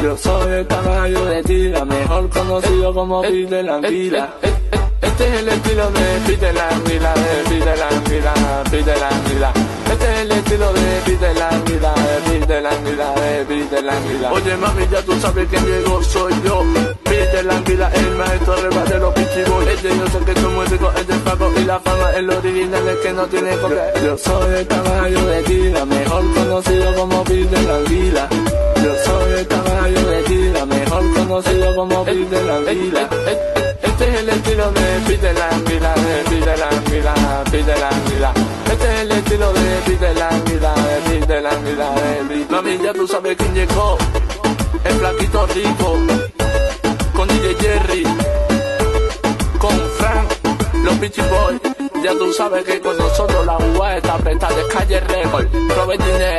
Yo soy el caballo de tira, mejor conocido como Peter la Anguila. Este es el estilo de Peter la Anguila, de Peter la Anguila, Peter la Anguila. Este es el estilo de Peter la Anguila, de Peter la Anguila, de Peter la Anguila. Oye mami, ya tú sabes quién llegó, soy yo. Peter la Anguila, el maestro reba de los pichiboy. Yo sé que tu músico es del pago y la fama es lo original, es que no tiene copia. Yo soy el caballo de tira, mejor conocido como Peter la Anguila. Yo soy el caballo de tira, mejor conocido como Peter la Anguila. Este es el estilo de Peter la Anguila, de Peter la Anguila, Peter la Anguila. Este es el estilo de Peter la Anguila, de Peter la Anguila, de Peter. Mami, ya tú sabes quién llegó, el flaquito rico, con DJ Jerry, con Frank, los Peachy Boys. Ya tú sabes que con nosotros la jugada está apretada de Calle Record. Robert Dinero.